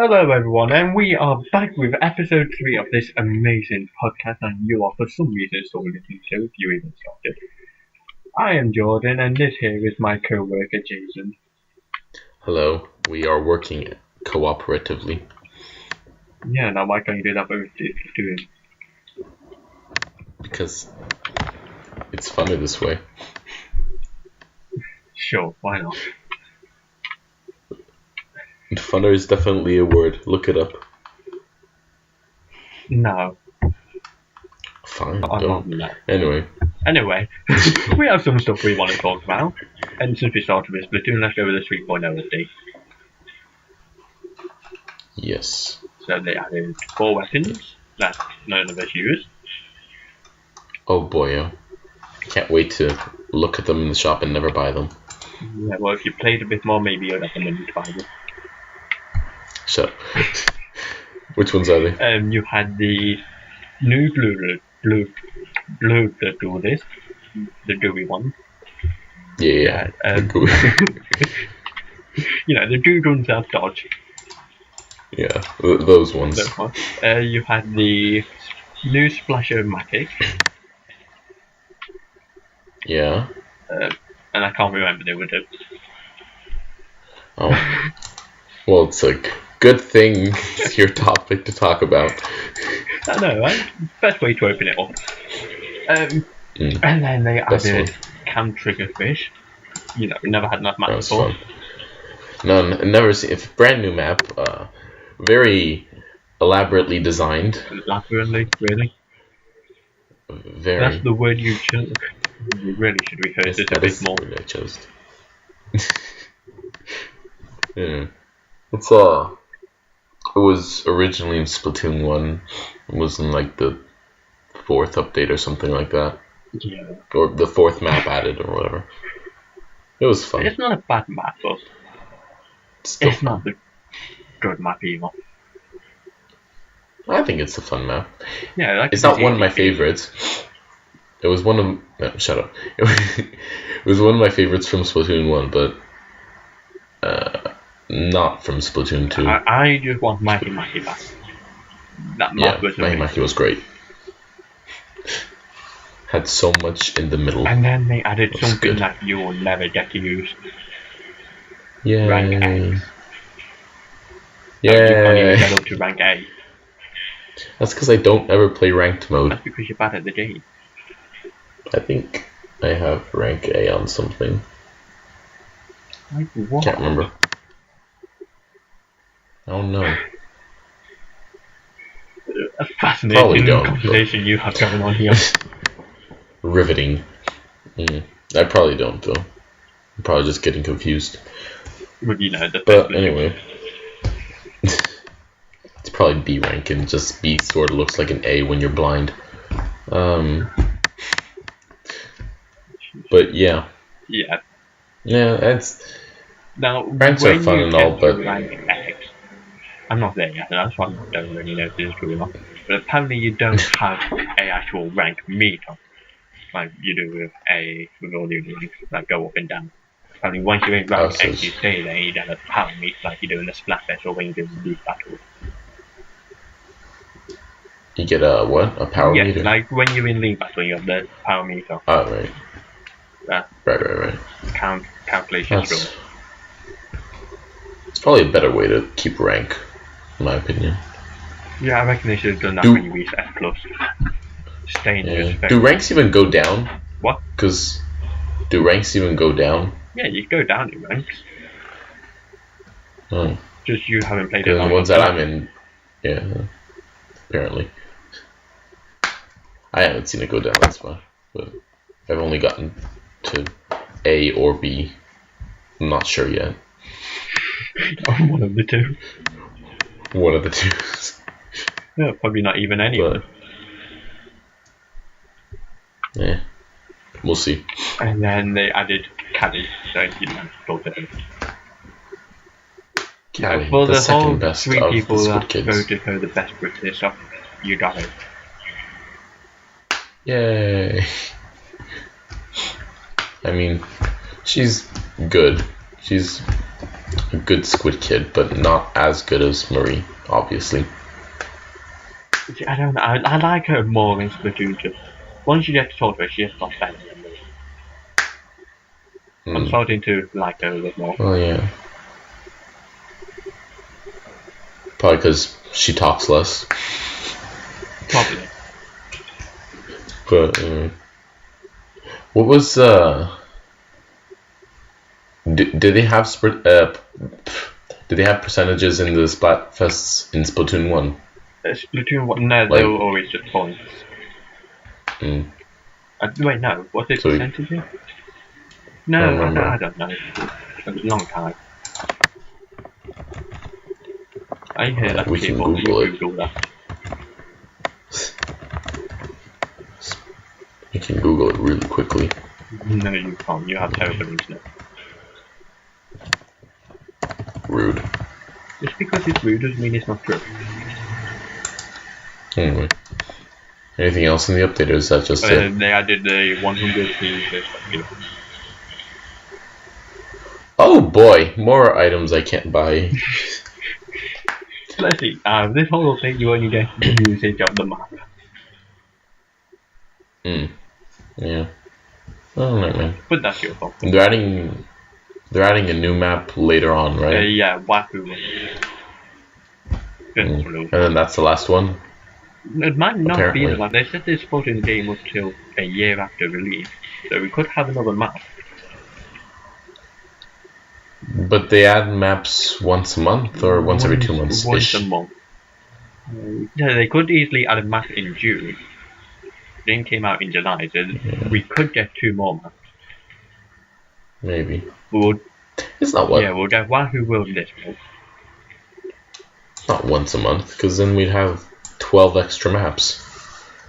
Hello, everyone, and we are back with episode 3 of this amazing podcast. And you are, for some reason, still listening to if you even started. I am Jordan, and this here is my co-worker Jason. Hello, we are working cooperatively. Yeah, now why can't you do that with doing? Because it's funner this way. Sure, why not? Funner is definitely a word. Look it up. No. Fine, I'm don't. not. Anyway, we have some stuff we want to talk about. And since we started with Splatoon, let's go with the 3.0 update. yes. So they added 4 weapons that none of us use. Oh boy, yeah. I can't wait to look at them in the shop and never buy them. Yeah, well, if you played a bit more, maybe you'd have the money to buy them. Shut up. Which ones are they? You had the new blue that do this, the gooey one. Yeah. You know, the dude runs out dodge. Yeah, those ones. You had the new Splash-O-Matic. Yeah. And I can't remember the other. Oh. Well, it's a good thing it's your topic to talk about. I know, right? Best way to open it up. And then they added Cam Triggerfish. You know, we never had enough map before. None, never seen. It's a brand new map. Very elaborately designed. Elaborately, really? Very. That's the word you chose. You really should rehearse it a bit more. I chose. Yeah. It was originally in Splatoon 1. It was in like the 4th update or something like that. Yeah. Or the 4th map added or whatever. It was fun. It's not a bad map, but it's not the good map either. I think it's a fun map. Yeah, like it's not one of my favorites. It was one of no, shut up. It was one of my favorites from Splatoon 1, but not from Splatoon 2. I just want Mikey back. That map was amazing. Mikey was great. Had so much in the middle. And then they added something that you will never get to use. Yeah. Rank A. Yeah. You can't even get up to rank A. That's because I don't ever play ranked mode. That's because you're bad at the game. I think I have rank A on something. Like what? Can't remember. I don't know. A fascinating conversation you have going on here. Riveting. I probably don't though. I'm probably just getting confused. Well, you know, but anyway. It's probably B rank, and just B sort of looks like an A when you're blind. But yeah. Yeah. Yeah, that's... Now, ranks are fun and all, but... rank X, I'm not there yet, that's why I don't really know if this is true or not. But apparently you don't have a actual rank meter, like you do with all the other ranks that go up and down. Apparently once you're in rank X, you stay there and you don't have a power meter like you do in the Splatfest or when you do the League Battle. You get a what? A power meter? Yeah, like when you're in League Battle you have the power meter. Oh, right. Right. Calculations. It's probably a better way to keep rank, in my opinion. Yeah, I reckon they should have done that when you reach F+. Do ranks even go down? What? Because do ranks even go down? Yeah, you go down in ranks. Oh. Just you haven't played it. The ones that I'm in, yeah, apparently. I haven't seen it go down, that's why. But I've only gotten to A or B. I'm not sure yet. I'm one of the two. One of the two. Yeah, probably not even any of them. Yeah, we'll see. And then they added Caddy, so you know, talk to him. Caddy, for the whole best 3 people that kids. voted for the best British stuff, you got it. Yay. I mean, she's good. She's a good Squid Kid, but not as good as Marie, obviously. I don't know. I like her more in Splatoon 2. Once you get to talk to her, she just got better than me. I'm starting to like her a bit more. Oh yeah. Probably because she talks less. Probably. But what was Did they have did they have percentages in the Splatfests in Splatoon 1? Splatoon 1? No, they were always just points. Wait, no. Was it percentages? No, I don't know. It was a long time. I hear that we can people Google that. You can Google it really quickly. No, you can't. You have terrible internet. Rude. Just because it's rude doesn't mean it's not true. Anyway. Anything else in the update, or is that just it? They added the 100 to Oh boy, more items I can't buy. Let's see, this whole thing you only get the usage of the map. Yeah. Oh no, man. But that's your fault. They're adding a new map later on, right? Yeah, Wahoo. And then that's the last one? It might not Apparently. be the map. They said they're supporting the game up till a year after release, so we could have another map. But they add maps once a month or once every 2 months? Once a month. Yeah, they could easily add a map in June. The game came out in July, so we could get 2 more maps. Maybe. It's not what? Yeah, we'll get Wahoo World this month. Not once a month, because then we'd have 12 extra maps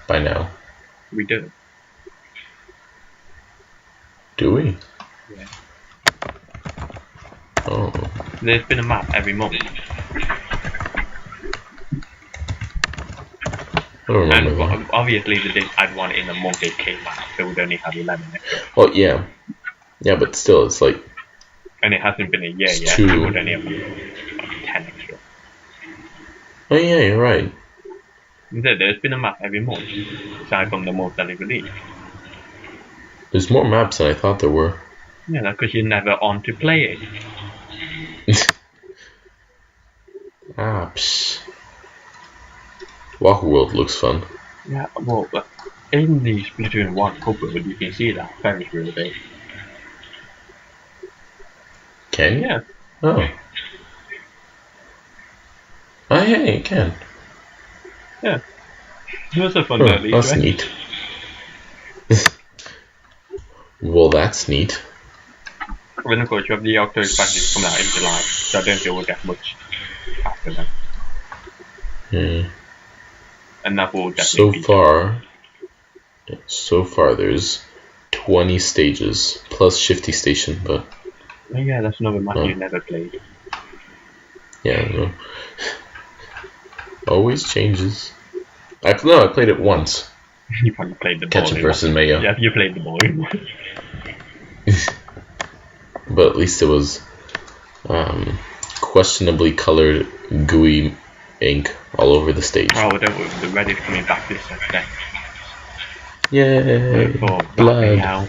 by now. We do. Do we? Yeah. Oh. There's been a map every month. I don't remember And obviously they didn't add one in the month it came out, so we'd only have 11 extra. Oh, yeah. Yeah, but still, it's like... And it hasn't been a year yet, two. so we'd only have like 10 extra. Oh, yeah, you're right. There's been a map every month, aside from the month that it released. There's more maps than I thought there were. Yeah, that's because you're never on to play it. Psh. Wahoo World looks fun. Yeah, well, in the Splatoon 1 cover, you can see that Ferris wheel bit. Can you? Yeah. Oh. Oh, yeah, you can. Yeah. It was a fun early, that's right? neat. Well, that's neat. Then of course you have the Octo expansion coming out in July, so I don't think we'll get much after that. And that will definitely So far there's 20 stages, plus Shifty Station, but... Oh yeah, that's another map you never played. Yeah, I don't know. Always changes. I played it once. You probably played the Ketchup versus Mayo. Yeah, you played the boring one. But at least it was questionably colored gooey ink all over the stage. Oh, don't worry, the red is coming back this Saturday. Yay! For Blood.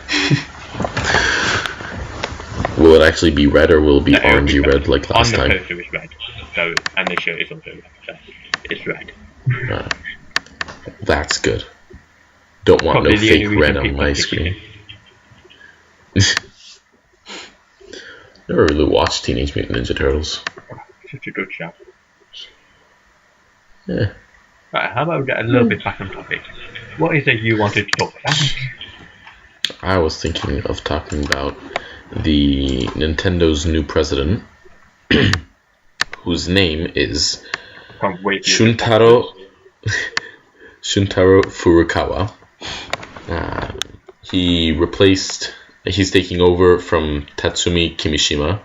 Will it actually be red, or will it be orangey red like last time? On the poster it's red, so, and the shirt is also red, so it's red. That's good. Don't want Probably no fake red on my screen. Never really watched Teenage Mutant Ninja Turtles. Such a good show. Yeah. Right, how about we get a little bit back on topic? What is it you wanted to talk about? I was thinking of talking about the Nintendo's new president, whose name is Shuntaro Furukawa. He's taking over from Tatsumi Kimishima,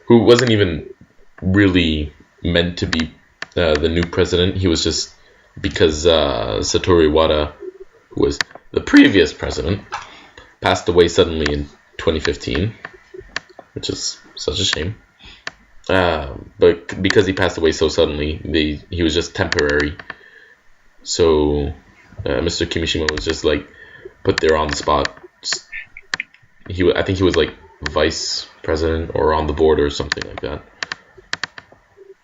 who wasn't even really meant to be the new president. He was just because Satoru Iwata, who was the previous president, passed away suddenly in 2015. which is such a shame. But because he passed away so suddenly, he was just temporary. So Mr. Kimishima was just like put there on the spot. I think he was like vice president or on the board or something like that.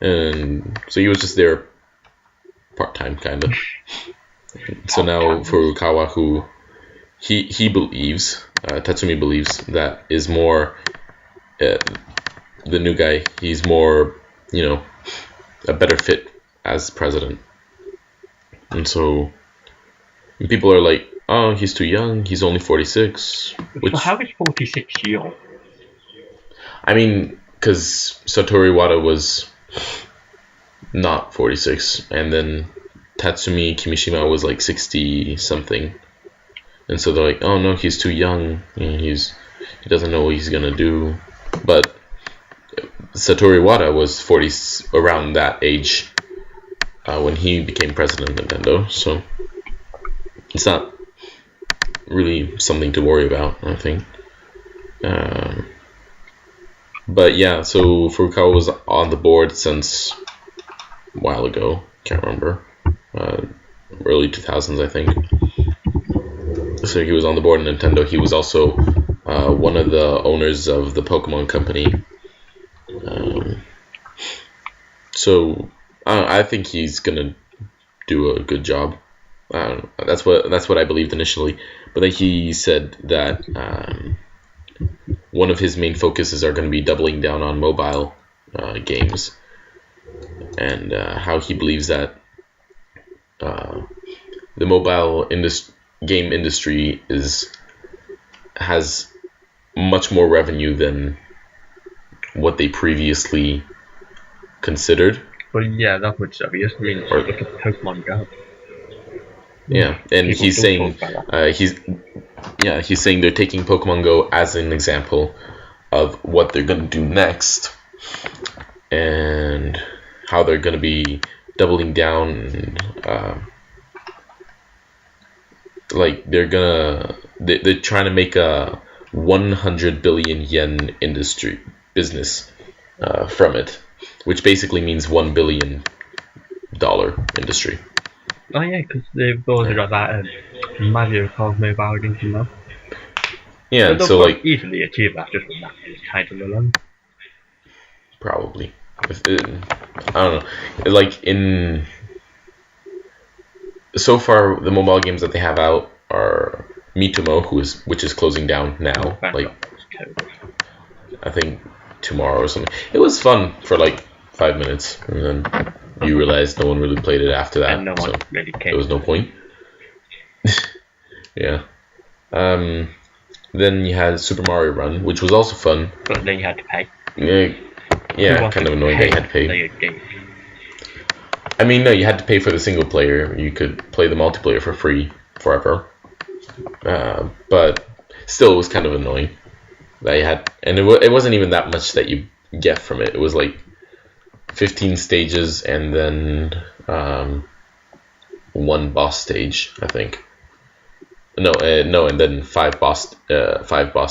And so he was just there part-time, kind of. So now Furukawa, who he believes, Tatsumi believes, that is more the new guy. He's more, a better fit as president. And so people are like, oh, he's too young. He's only 46. So how is 46 young? I mean, because Satoru Iwata was not 46, and then Tatsumi Kimishima was like 60 something, and so they're like, oh no, he's too young. He doesn't know what he's gonna do. But Satoru Iwata was 40, around that age, when he became president of Nintendo. So it's not really something to worry about, I think. But yeah, so Furukawa was on the board since a while ago. Can't remember. Early 2000s, I think. So he was on the board of Nintendo. He was also one of the owners of the Pokemon Company. So I think he's gonna do a good job. I don't know. That's what I believed initially. But then he said that one of his main focuses are going to be doubling down on mobile games, and how he believes that the mobile game industry has much more revenue than what they previously considered. Well, yeah, that would be just mean look at Pokemon Go. Yeah, and he's saying he's saying they're taking Pokemon Go as an example of what they're gonna do next, and how they're gonna be doubling down. Like they're trying to make a 100 billion yen business from it, which basically means $1 billion industry. Oh yeah, because they've also got that Mario Kart mobile games, Yeah, but so like easily achieve that just with that title alone. Probably. I don't know. Like so far, the mobile games that they have out are Mitumo, which is closing down now. I think tomorrow or something. It was fun for like 5 minutes, and then you realize no one really played it after that. And no one really cared. There was no point. Yeah. Then you had Super Mario Run, which was also fun. But then you had to pay. Yeah, kind of annoying that you had to pay. I mean, no, you had to pay for the single player. You could play the multiplayer for free forever. But still, it was kind of annoying that you had, and it wasn't even that much that you get from it. It was like 15 stages and then one boss stage, I think. No, and then five boss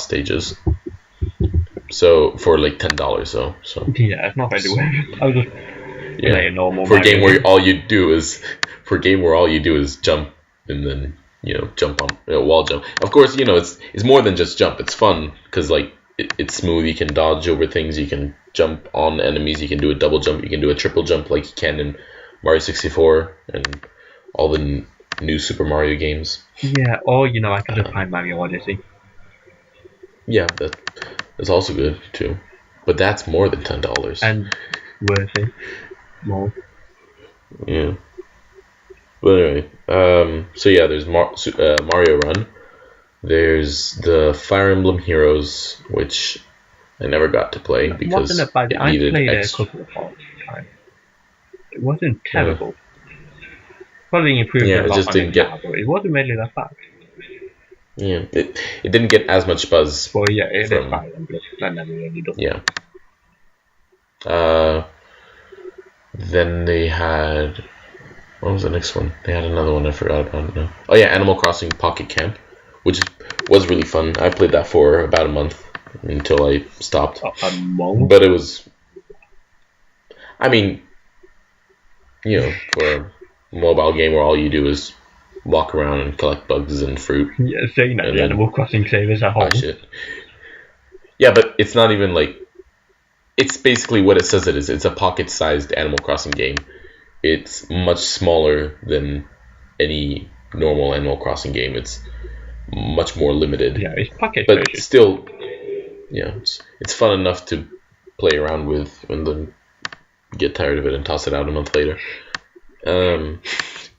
stages. So for like $10 though. So yeah, it's not really worth it. I was just play a normal for a game where all you do is jump and then jump on wall jump. Of course, it's more than just jump. It's fun because like it's smooth. You can dodge over things. You can jump on enemies. You can do a double jump. You can do a triple jump like you can in Mario 64 and all the new Super Mario games. Yeah, or I could just find Mario Odyssey. Yeah, that's also good too, but that's more than $10 and worth it more. Yeah. But anyway, so yeah, there's Mario Run. There's the Fire Emblem Heroes, which I never got to play because it played it a couple of times. It wasn't terrible. Probably improved a lot. It just didn't get. But it wasn't really that bad. Yeah, it didn't get as much buzz. Well, yeah, it is Fire Emblem. That never really does. Yeah. Then they had. What was the next one? They had another one I forgot about now. Oh yeah, Animal Crossing Pocket Camp, which was really fun. I played that for about a month. until I stopped. A month? But it was, I mean, for a mobile game where all you do is walk around and collect bugs and fruit. Yeah, so the Animal Crossing savers at home. Shit. Yeah, but it's not even like, it's basically what it says it is. It's a pocket-sized Animal Crossing game. It's much smaller than any normal Animal Crossing game. It's much more limited. Yeah, it's pocket but version. Still, it's fun enough to play around with and then get tired of it and toss it out a month later.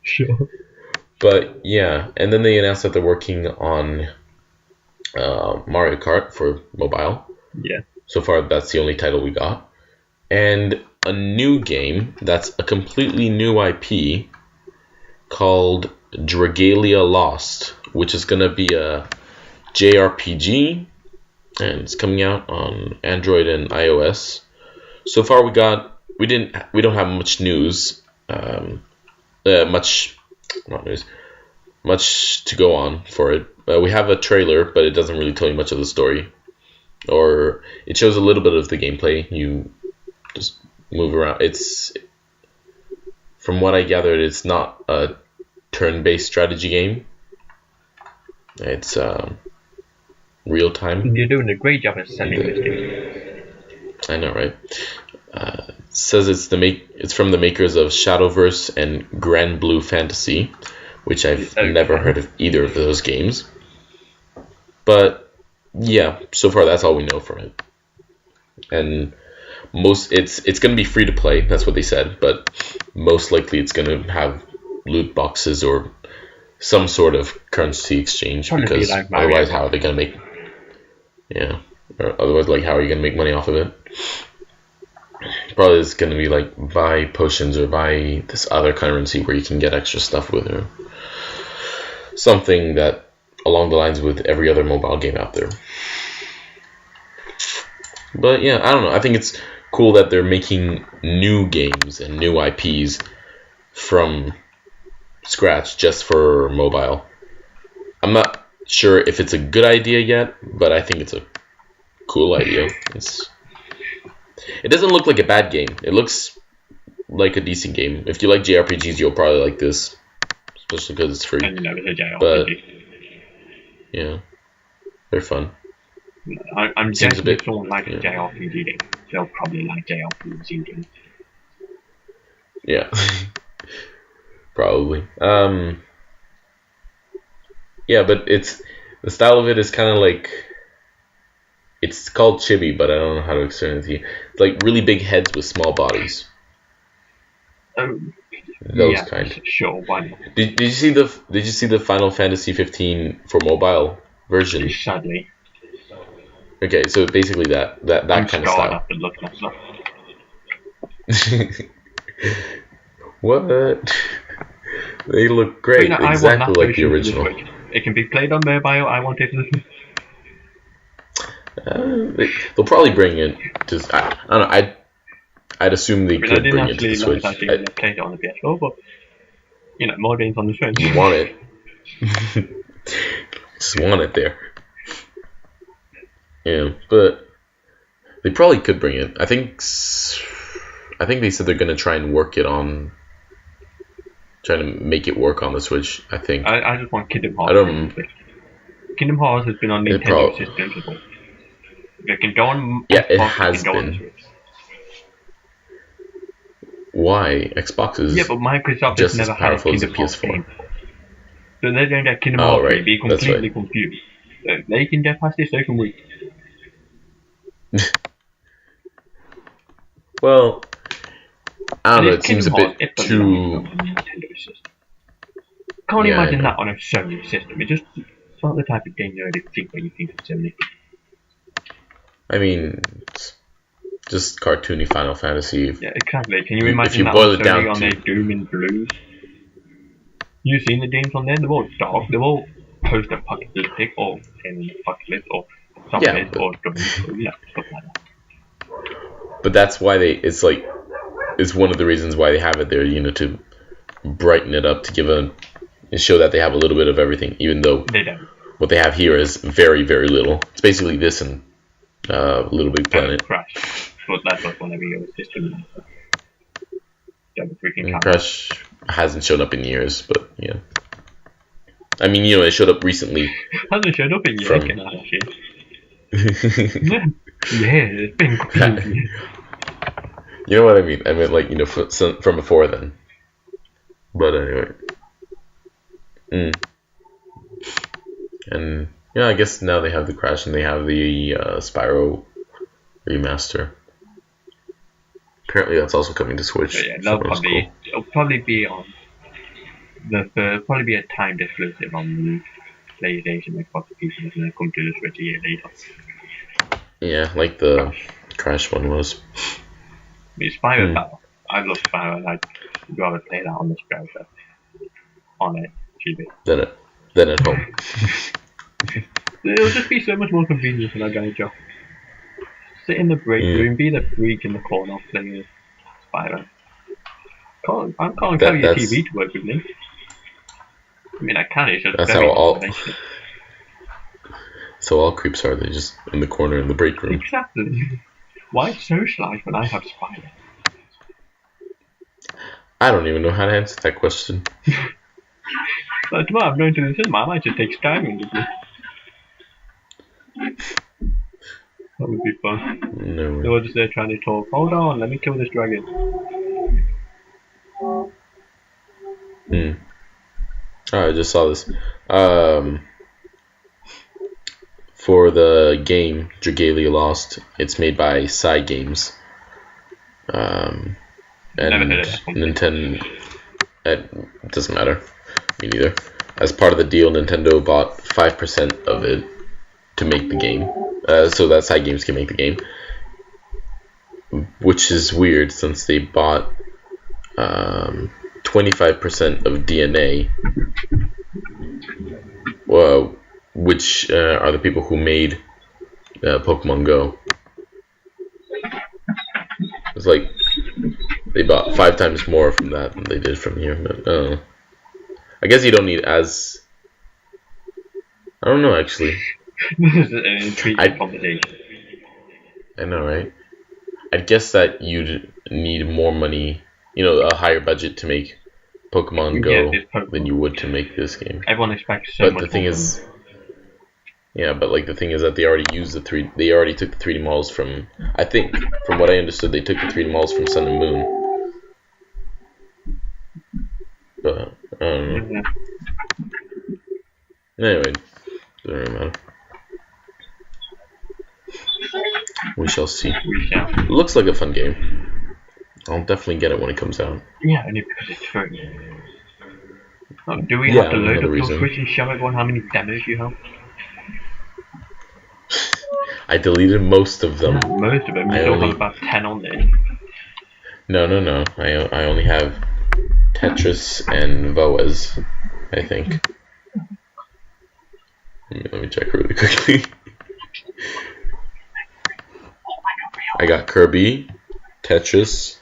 Sure. But yeah, and then they announced that they're working on Mario Kart for mobile. Yeah. So far, that's the only title we got. And a new game that's a completely new IP called Dragalia Lost, which is going to be a JRPG, and it's coming out on Android and iOS. So far, we don't have much news, much to go on for it. We have a trailer, but it doesn't really tell you much of the story. Or it shows a little bit of the gameplay. You just move around. From what I gathered, it's not a turn-based strategy game. It's real time. You're doing a great job at selling this game. I know, right? It says it's from the makers of Shadowverse and Grand Blue Fantasy, which I've never heard of either of those games. But yeah, so far that's all we know from it. And it's going to be free to play, that's what they said, but most likely it's going to have loot boxes or some sort of currency exchange, because otherwise how are they going to make otherwise, like, how are you going to make money off of it? Probably it's going to be like buy potions or buy this other currency where you can get extra stuff with, or something that along the lines with every other mobile game out there. But yeah, I don't know. I think it's cool that they're making new games and new IPs from scratch just for mobile. I'm not sure if it's a good idea yet, but I think it's a cool idea. It doesn't look like a bad game. It looks like a decent game. If you like JRPGs, you'll probably like this, especially because it's free. And it's a JRPG. But yeah, they're fun. I'm guessing if someone likes a JRPG game, they'll probably like JRPG games. Yeah, probably. Yeah, but the style of it is kind of like, it's called chibi, but I don't know how to explain it to you. It's like really big heads with small bodies. Those kind. Sure, why not? Did you see the Final Fantasy 15 for mobile version? Sadly. Okay, so basically that kind of style. Up and look at stuff. What? They look great, exactly like the original. It can be played on mobile. I want it to. They'll probably bring it to. I don't know. I'd assume they could bring it to the Switch. I played it on the PS4, but more games on the Switch. You want it? Just want it there. Yeah, but they probably could bring it. I think they said they're gonna try and try to make it work on the Switch. I think. I just want Kingdom Hearts. Kingdom Hearts has been on Nintendo systems before. It can go on. Yeah, it has been. Why? Xbox is but Microsoft just has never as powerful had a as a Kingdom Hearts PS4. game. So they're going to get Kingdom Hearts right. be completely confused. So they can get past this, they can wait. Well, I don't know. It seems a bit too. Can't imagine that on a Sony system. It's not the type of game you really think when you think of Sony. I mean, it's just cartoony Final Fantasy. Yeah, exactly. Can you imagine that boil on it down Sony on their Doom and Blues? You've seen the games on there? They're all dark. They're all post-apocalyptic or in apocalypse or zombies or stuff like that. But that's why it's one of the reasons why they have it there, to brighten it up, to show that they have a little bit of everything, even though they don't. What they have here is very, very little. It's basically this and Little Big Planet. Crash. But that was whenever your system double freaking camera. Crash hasn't shown up in years, but yeah. I mean, it showed up recently. Hasn't showed up in years, can I actually? Yeah, it's been crazy. You know what I mean? I meant like, from before then. But anyway. And yeah, I guess now they have the Crash and they have the Spyro remaster. Apparently that's also coming to Switch. So yeah, it'll probably be on probably be a timed exclusive on the PlayStation, Xbox, PC, and then come to the Switch a year later. Yeah, like the Crash one was. I mean, Spyro, I love Spyro, and I'd rather play that on this browser on a TV Then at home. It'll just be so much more convenient for that guy, Joe. Sit in the break room, be the freak in the corner playing Spyro. I can't carry your TV to work with me. I mean, I can, it's just that's very So all creeps are, they just in the corner in the break room. Exactly. Why socialize when I have Spyro? I don't even know how to answer that question. So tomorrow I'm going to the cinema, I might just take Skyrim with me. That would be fun. No way. They were just there trying to talk. Hold on, let me kill this dragon. Oh, I just saw this. For the game Dragalia Lost, it's made by Cygames. And Nintendo. It doesn't matter. Me neither. As part of the deal, Nintendo bought 5% of it to make the game. So that Cygames can make the game. Which is weird since they bought 25% of DNA. Well, which are the people who made Pokemon Go. It's like they bought 5 times more from that than they did from here. But, I guess you don't need as... I don't know, actually. This is an intriguing conversation. I know, right? I'd guess that you'd need more money, a higher budget to make Pokemon Go than you would to make this game. Everyone expects so much. But the thing is... Yeah, but like the thing is that they already used they already took the 3D models from... I think, from what I understood, they took the 3D models from Sun and Moon. But, I don't know. Anyway, doesn't really matter. We shall see. It looks like a fun game. I'll definitely get it when it comes out. Yeah, only because it's free. Oh, do we have to load up your Switch and show everyone how many demos you have? I deleted most of them. Yeah, most of them. You still have about 10 on there. No. I only have Tetris and Voez, I think. Let me check really quickly. I got Kirby, Tetris,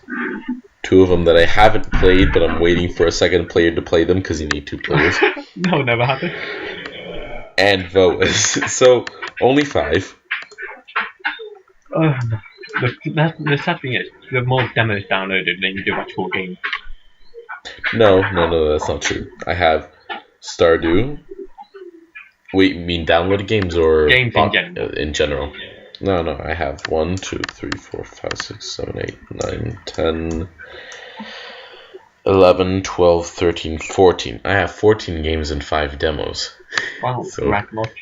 2 of them that I haven't played, but I'm waiting for a second player to play them because you need 2 players. No, never happened. And Voez. So, only 5. The sad thing is, you have more demos downloaded than you do actual games. No, that's not true. I have Stardew. Wait, you mean downloaded games or games in general? No, I have 1, 2, 3, 4, 5, 6, 7, 8, 9, 10, 11, 12, 13, 14. I have 14 games and 5 demos. Wow, so that much.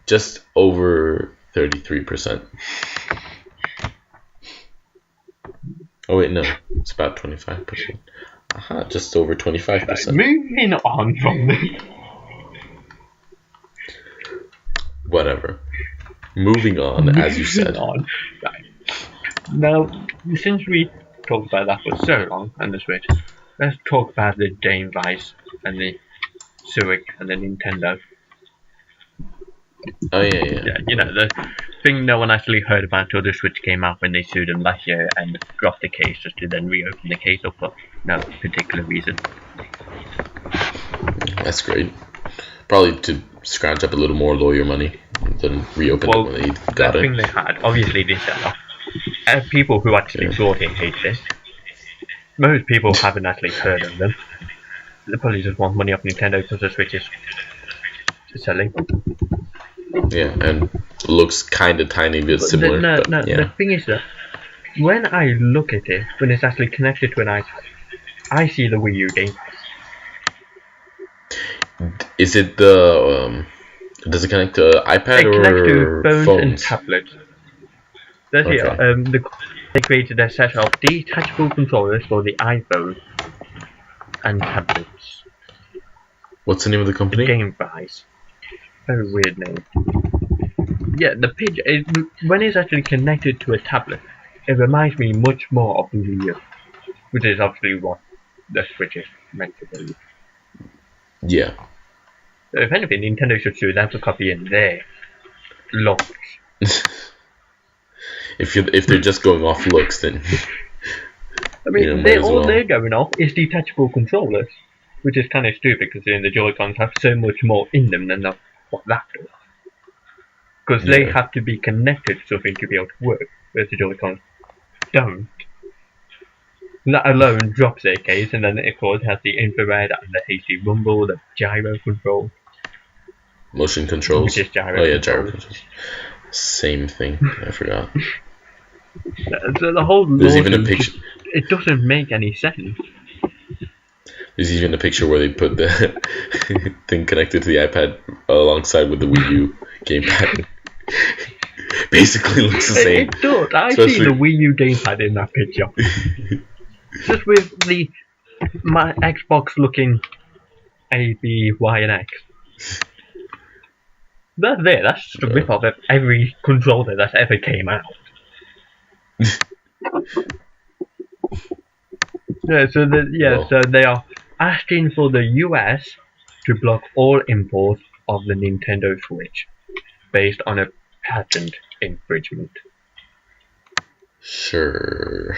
Just over 33%. Oh wait, no, it's about 25%. Aha, just over 25%. Moving on from this. Whatever. Moving on, as you said. Right. Now, since we talked about that for so long on the Switch, let's talk about the Gamevice and the Switch and the Nintendo. Oh yeah. The thing no one actually heard about until the Switch came out when they sued them last year and dropped the case just to then reopen the case up for no particular reason. That's great. Probably to scrounge up a little more lawyer money. then reopened it when they got the thing it. they had, obviously they sell off. People who actually bought it hate it. Most people haven't actually heard of them. They probably just want money off Nintendo because the Switch is selling. Yeah, and looks kind of tiny bit similar. The thing is that when I look at it, when it's actually connected to an iPad, I see the Wii U game. Is it the does it connect to iPad it connects or to phones and phones? tablets. That's Okay. it. They created a set of detachable controllers for the iPhone and tablets. What's the name of the company? Gamevice. Very weird name. Yeah, the picture when it's actually connected to a tablet, it reminds me much more of the Wii U, which is obviously what the Switch is meant to be. Yeah. So if anything, Nintendo should sue them for copying their looks. If they're just going off looks, then I mean, might as well. they're going off is detachable controllers, which is kind of stupid considering the Joy-Cons have so much more in them than what that does. Because they have to be connected to something to be able to work, whereas the Joy-Cons don't. That alone drops their case, and then it of course has the infrared and the HD rumble, the gyro control. Motion controls. Which is gyro gyro controls. controls. Same thing. I forgot. So the whole There's even a picture. It doesn't make any sense. There's even a picture where they put the thing connected to the iPad alongside with the Wii U gamepad. Basically looks the same. It does. I see the Wii U gamepad in that picture. Just with my Xbox looking A, B, Y, and X. That's there. That's just a rip off of every controller that's ever came out. So they are asking for the US to block all imports of the Nintendo Switch based on a patent infringement. Sure.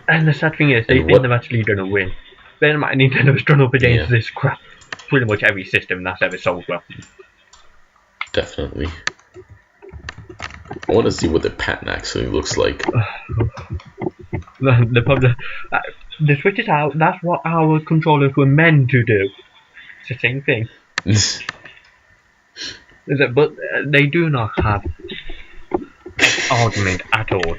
And the sad thing is, they think they're actually going to win. Bear in mind, Nintendo's done up against this crap. Pretty much every system that's ever sold well. Definitely. I want to see what the patent actually looks like. The Switch is out. That's what our controllers were meant to do. It's the same thing. But they do not have an argument at all.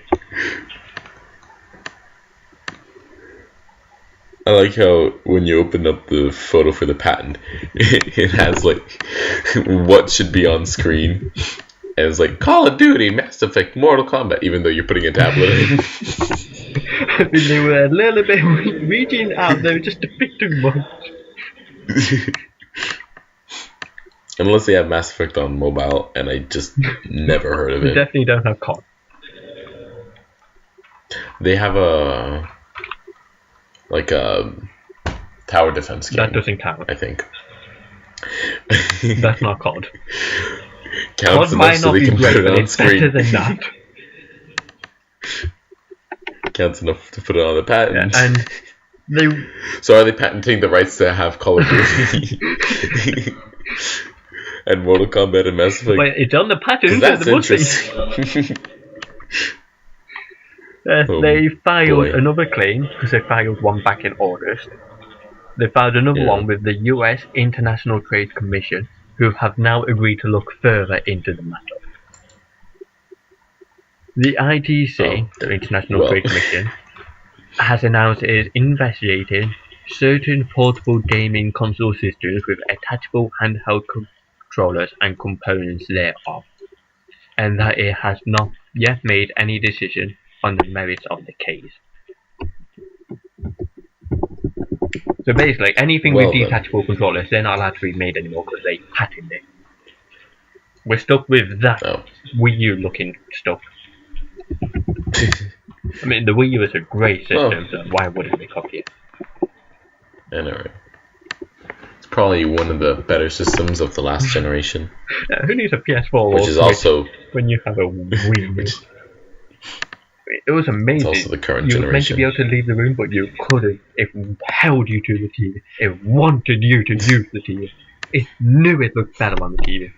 I like how when you open up the photo for the patent, it has like what should be on screen. And it's like Call of Duty, Mass Effect, Mortal Kombat, even though you're putting a tablet in. I mean, they were a little bit reaching out there just a bit too much. Unless they have Mass Effect on mobile, and I just never heard of it. They definitely don't have COD. They have a tower defense game. That doesn't count. I think. That's not COD. Counts COD might so not they be can great, put it but on it's screen. better than that. Counts enough to put it on the patent. Yeah, and they. So are they patenting the rights to have Call of Duty and Mortal Kombat and Mass Effect? But it's on the patent. That's the interesting. They filed boy. another claim because they filed one back in August. They filed another one with the US International Trade Commission, who have now agreed to look further into the matter. The ITC, the International Trade Commission, has announced it is investigating certain portable gaming console systems with attachable handheld controllers and components thereof, and that it has not yet made any decision on the merits of the case. So basically, anything with detachable controllers, they're not allowed to be made anymore because they patented it. We're stuck with that Wii U looking stuff. I mean, the Wii U is a great system, so why wouldn't they copy it? I know, right? It's probably one of the better systems of the last generation. Who needs a PS4 which is also when you have a Wii U? It was amazing. It's also the current you were meant to be able to leave the room, but you couldn't. It held you to the TV. It wanted you to use the TV. It knew it looked better on the TV.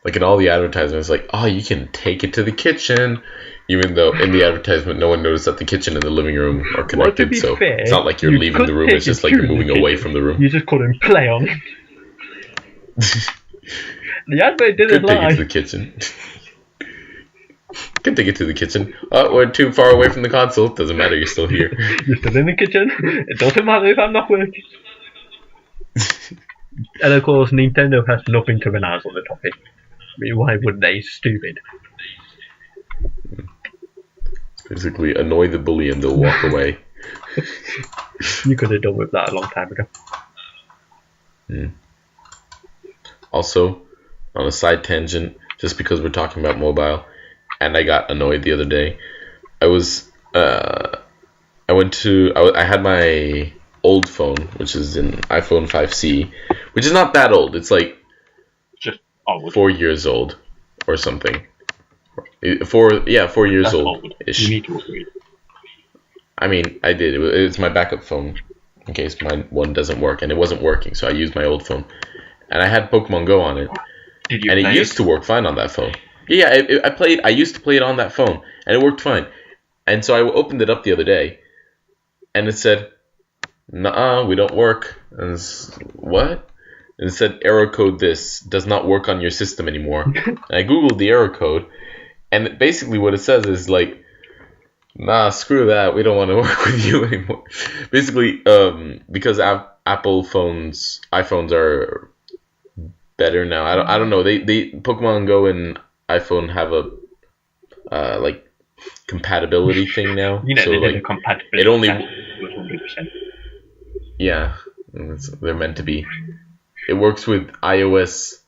Like in all the advertisements, like, oh, you can take it to the kitchen, even though in the advertisement no one noticed that the kitchen and the living room are connected. So fair, it's not like you're leaving the room; it's just like you're moving away from the room. You just couldn't play on it. The advert didn't Could take lie. it to the kitchen. Could take it to the kitchen. Oh, we're too far away from the console. Doesn't matter. You're still here. You're still in the kitchen. It doesn't matter if I'm not working. And of course, Nintendo has nothing to announce on the topic. I mean, why would they? Stupid. Basically, annoy the bully and they'll walk away. You could have done with that a long time ago. Also, on a side tangent, just because we're talking about mobile, and I got annoyed the other day. I had my old phone, which is an iPhone 5C, which is not that old. It's like just 4 years old or something. 4 years That's old. You need to upgrade. I mean, I did. It's my backup phone in case my one doesn't work, and it wasn't working, so I used my old phone, and I had Pokemon Go on it. Did you? And it used to work fine on that phone. Yeah, I used to play it on that phone, and it worked fine. And so I opened it up the other day, and it said, "Nuh-uh, we don't work." And what? And it said, "Error code this does not work on your system anymore." And I googled the error code, and basically what it says is like, "Nah, screw that. We don't want to work with you anymore." Basically, because Apple iPhones are better now. I don't know. They Pokemon Go and iPhone have a like compatibility thing now. So like a compatibility. it only 100%. Yeah, they're meant to be. It works with iOS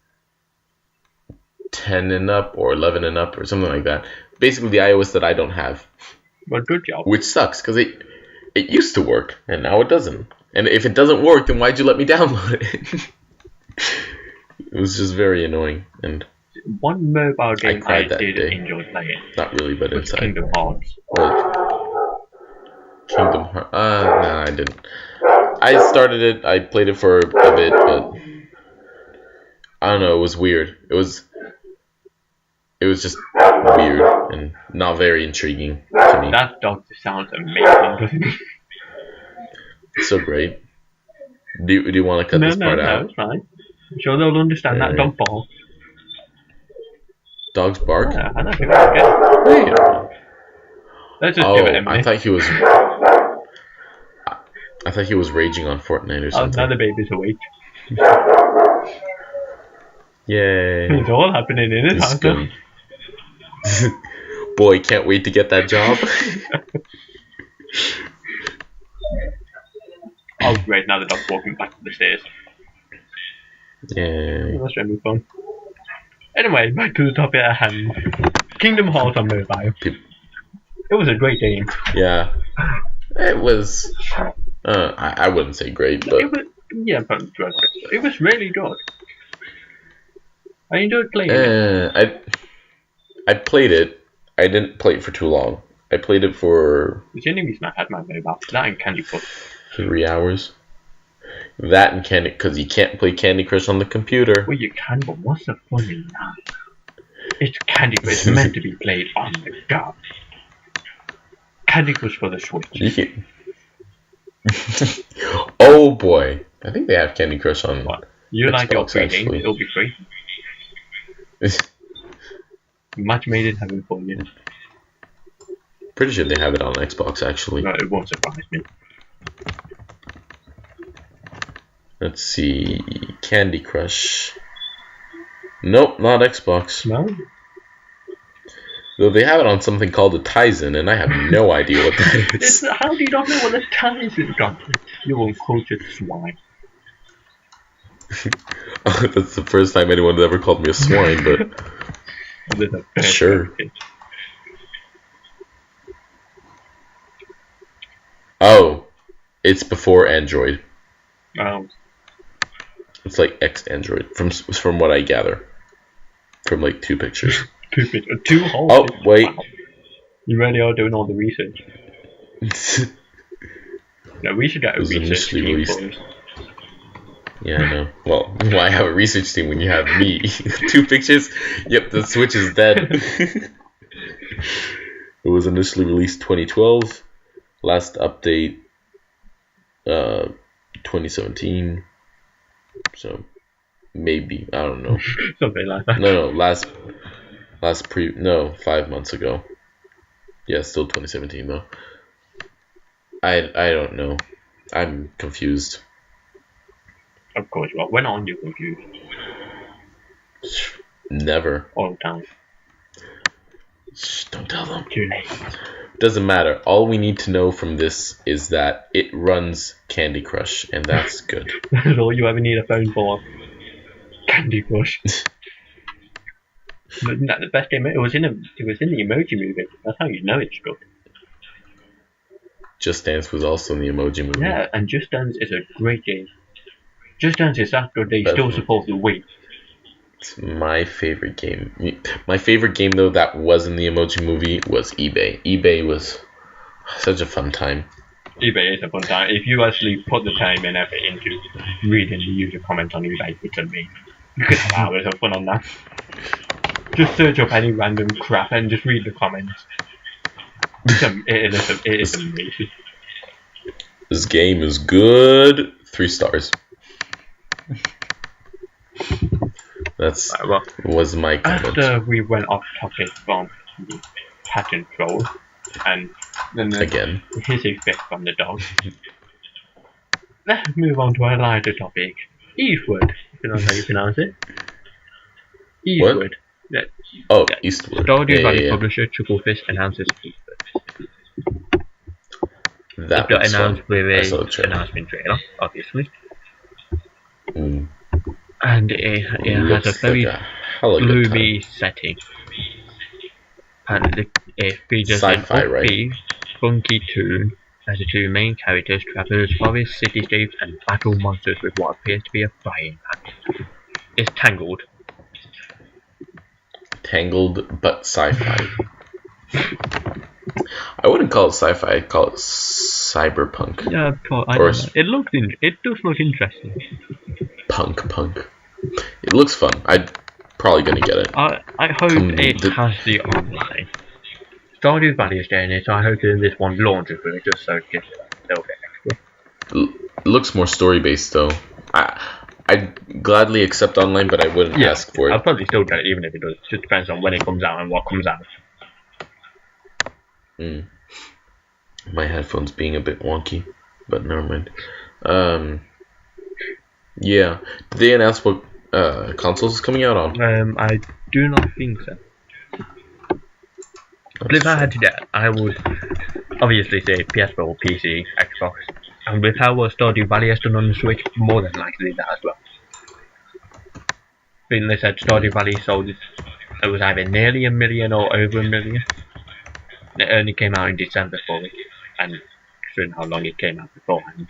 10 and up or 11 and up or something like that. Basically, the iOS that I don't have. Well, good job. Which sucks because it used to work and now it doesn't. And if it doesn't work, then why'd you let me download it? It was just very annoying, and one mobile game I did day. enjoy playing. Not really, but was inside. Kingdom Hearts. Kingdom Hearts? No, I didn't. I started it. I played it for a bit, but I don't know. It was weird. It was just weird and not very intriguing to me. That dog sounds amazing, doesn't it? It's so great. Do you want to cut this part out? No, it's fine. I'm sure they'll understand that dog bark. Dogs bark? Yeah, I don't think that's good. Hey. Let's just give it a minute. I thought he was raging on Fortnite or something. Oh, now the baby's awake. Yay. It's all happening in his house. Boy, can't wait to get that job. Oh, great, now the dog's walking back to the stairs. Yay. That's really fun. Anyway, back to the topic at hand. Kingdom Hearts on mobile. It was a great game. Yeah. It was... I wouldn't say great, but... It was really good. I enjoyed playing it. I played it. I didn't play it for too long. I played it for... The only reason I had my mobile. That and Candy Crush. 3 hours. That and Candy... Because you can't play Candy Crush on the computer. Well, you can, but what's the fun in that? It's Candy Crush. It's meant to be played on the go. Candy Crush for the Switch. Oh boy. I think they have Candy Crush on... What? You Xbox, like your free game? actually. It'll be free. Match made in heaven for you. Pretty sure they have it on Xbox, actually. No, it won't surprise me. Let's see... Candy Crush... Nope, not Xbox. No? Though they have it on something called a Tizen, and I have no idea what that is. How do you not know what a Tizen is? You uncultured swine. That's the first time anyone has ever called me a swine, but... Sure. Oh, it's before Android. It's like ex-Android, from what I gather. From like 2 pictures. 2 pictures. 2 holes. Oh, wait. Wow. You really are doing all the research. No, we should get a research team for us. Yeah, I know. Well, why have a research team when you have me? 2 pictures? Yep, the Switch is dead. It was initially released 2012. Last update, 2017. So maybe, I don't know. Something like that. No, no, 5 months ago. Yeah, still 2017 though. I don't know. I'm confused. Of course you are. When aren't you confused? Never. All the time. Shh, don't tell them. Too late. Doesn't matter. All we need to know from this is that it runs Candy Crush, and that's good. That's all you ever need a phone for. Candy Crush. But no, the best game. It was in the Emoji Movie. That's how you know it's good. Just Dance was also in the Emoji Movie. Yeah, and Just Dance is a great game. Just Dance is that good. They still support the Wii. It's my favorite game. My favorite game though that was in the Emoji Movie was eBay. eBay was such a fun time. eBay is a fun time. If you actually put the time and effort into reading the user comments on eBay, it's amazing. You could have hours of fun on that. Just search up any random crap and just read the comments. It is amazing. This game is good. 3 stars. That's was my comment. After we went off topic from the patent troll, and then Again. here's a fifth from the dog. Let's move on to a lighter topic. Eastwood. You know how you pronounce it? Eastwood. Yeah. Oh, Eastwood. Stardew Valley publisher Chucklefist announces Eastwood. That got was announced fun. with I saw the a trailer. announcement trailer, obviously. Mm. And it has a very gloomy setting. And it features an Sci-fi, right? upbeat, funky tune as the 2 main characters traverse forests, cityscapes, and battle monsters with what appears to be a frying pan. It's Tangled. Tangled, but sci-fi. I wouldn't call it sci-fi. I'd call it cyberpunk. Yeah, I know. It does look interesting. Punk. It looks fun. I'm probably gonna get it. I hope it has the online. Stardew Valley is getting it, so I hope that this one launches with it just so it gets a little bit extra. It looks more story-based though. I'd gladly accept online, but I wouldn't ask for it. I'll probably still get it even if it does. It just depends on when it comes out and what comes out. My headphones being a bit wonky, but never mind. Yeah. Did they announce what consoles is coming out on? I do not think so. But if I had to get, I would obviously say PS4, PC, Xbox. And with how well Stardew Valley has done on the Switch, more than likely that as well. I think they said Stardew Valley sold it was either nearly 1 million or over 1 million. And it only came out in December for it, and considering how long it came out beforehand.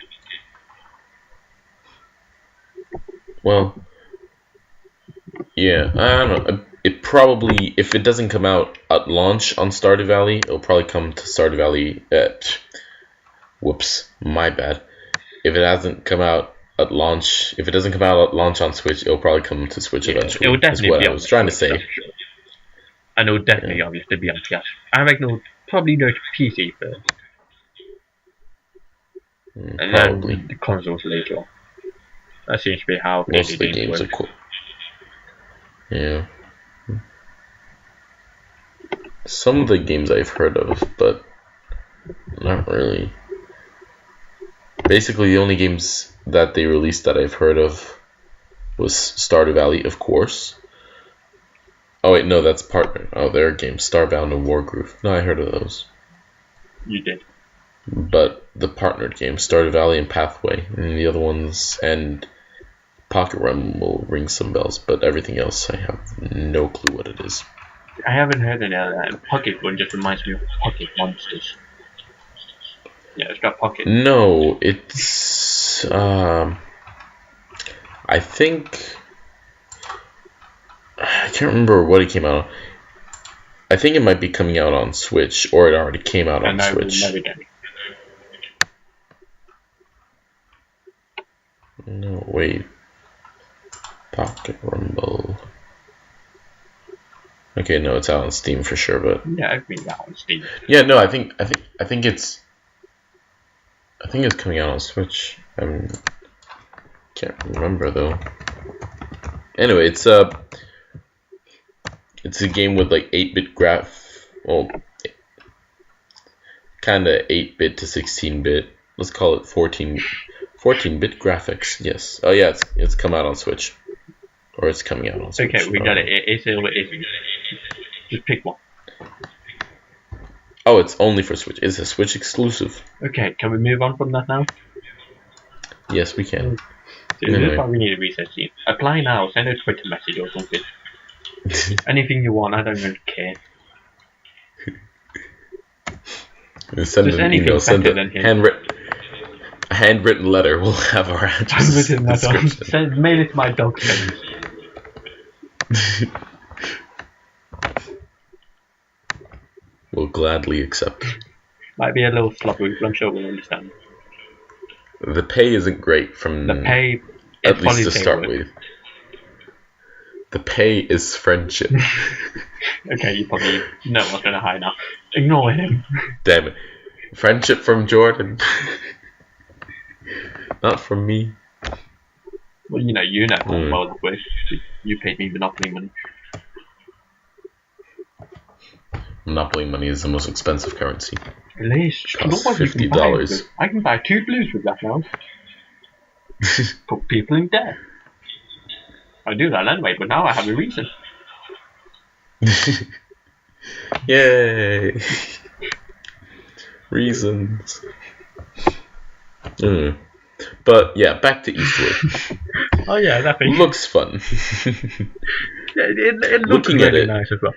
Well, yeah, I don't know. It probably, if it doesn't come out at launch on Stardew Valley, it'll probably come to Stardew Valley at... Whoops, my bad. If it hasn't come out at launch, if it doesn't come out at launch on Switch, it'll probably come to Switch eventually. It will definitely is what be I was trying to say. Sure. And it will definitely obviously be on PS. I reckon it'll probably go to PC first. And Probably. then the consoles later on. That seems to be how Most of the games games are work. cool. Yeah. Some of the games I've heard of, but not really. Basically, the only games that they released that I've heard of was Stardew Valley, of course. Oh wait, no, that's partner. Oh, their game, Starbound and Wargroove. No, I heard of those. You did. But the partnered games, Stardew Valley and Pathway, and the other ones, and Pocket Run will ring some bells, but everything else I have no clue what it is. I haven't heard any of that. Pocket One just reminds me of Pocket Monsters. Yeah, it's got Pocket. No, it's I think I can't remember what it came out on. I think it might be coming out on Switch, or it already came out on Switch. No, wait. Rocket Rumble. Okay, no, it's out on Steam for sure, but Yeah, everything's out on Steam. yeah, no, I think it's coming out on Switch. Can't remember though. Anyway, it's a game with like 8-bit kind of 8-bit to 16-bit. Let's call it 14-bit graphics. Yes. Oh yeah, it's come out on Switch, or it's coming out on Switch. Okay, we got it. It's or it isn't. Just pick one. Oh, it's only for Switch. It's a Switch exclusive. Okay, can we move on from that now? Yes, we can. So this is why we need a research team. Apply now. Send a Twitter message or something. Anything you want. I don't really care. Send Just an email. Send a handwritten letter. We'll have our address. Mail it to my dog's face. We'll gladly accept. Might be a little sloppy, but I'm sure we'll understand. The pay isn't great from the pay. At least to start with. The pay is friendship. Okay, you probably know what's going to hide now. Ignore him. Damn it. Friendship from Jordan. Not from me. Well, you know well that way. You paid me Monopoly money. Monopoly money is the most expensive currency. At least costs $50. I can buy 2 blues with that now. Put people in debt. I do that anyway, but now I have a reason. Yay! Reasons. But yeah, back to Eastwood. Oh yeah, that thing looks fun. it looks Looking really at it, nice as well.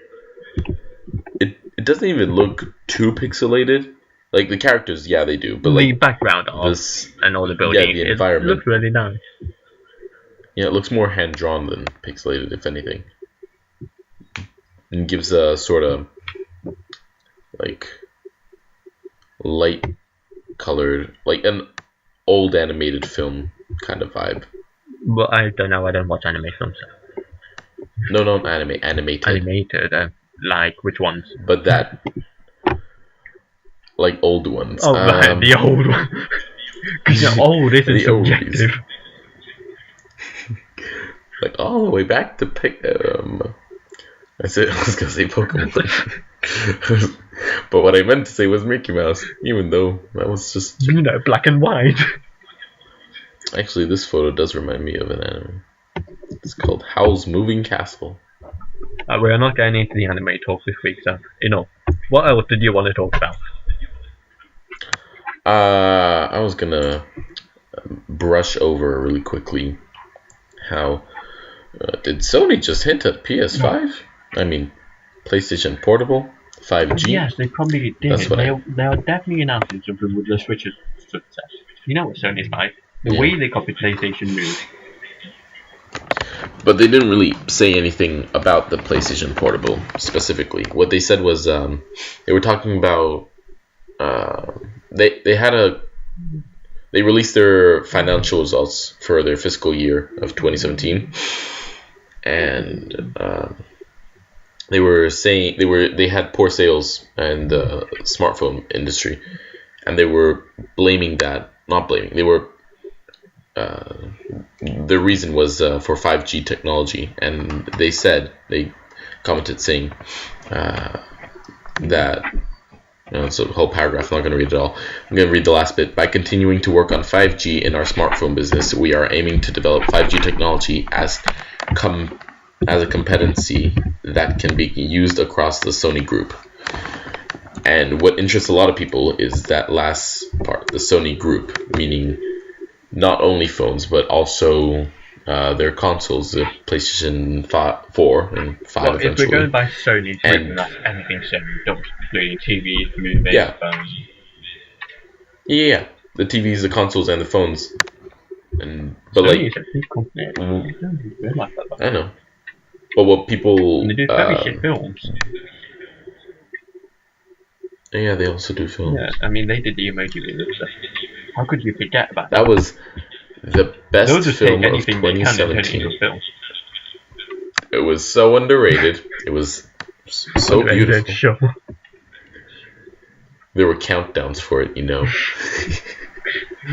It doesn't even look too pixelated. Like the characters, yeah, they do. But the like background of and all the buildings, the environment, it looks really nice. Yeah, it looks more hand drawn than pixelated, if anything. And gives a sort of like light colored, like an old animated film kind of vibe. Well, I don't know. I don't watch anime films. No, not anime. Animated. Animated. Like which ones? But that, like old ones. Oh, right, the old one. Because the old isn't subjective. Like all the way back to I was gonna say Pokemon. But what I meant to say was Mickey Mouse, even though that was just black and white. Actually, this photo does remind me of an anime. It's called Howl's Moving Castle. We are not going into the anime talk this week, so what else did you want to talk about? I was gonna brush over really quickly how did Sony just hint at PS5? I mean, PlayStation Portable 5G. Yes, they probably did. That's what they are definitely announcing something with the Switch's success. You know what Sony's like? The way they copied PlayStation moves. But they didn't really say anything about the PlayStation Portable specifically. What they said was they were talking about they released their financial results for their fiscal year of 2017, and they were saying they had poor sales in the smartphone industry, and they were blaming that. Not blaming. They were the reason was for 5G technology, and they commented saying that. It's a whole paragraph. I'm not going to read it all. I'm going to read the last bit. By continuing to work on 5G in our smartphone business, we are aiming to develop 5G technology as a competency that can be used across the Sony group. And what interests a lot of people is that last part, the Sony group, meaning not only phones but also their consoles, the PlayStation 4 and 5 eventually. If we're going by Sony, that's anything Sony, including TVs, movies, phones. Yeah, the TVs, the consoles, and the phones. But Sony is a big company. I don't realize that. I know. But what people... And they do very shit films. Yeah, they also do films. Yeah, I mean, they did the emoji video, so how could you forget about that? That was the best They'll just film take of anything they can and turn it 2017. into a film. It was so underrated. It was so beautiful. Sure. There were countdowns for it, you know.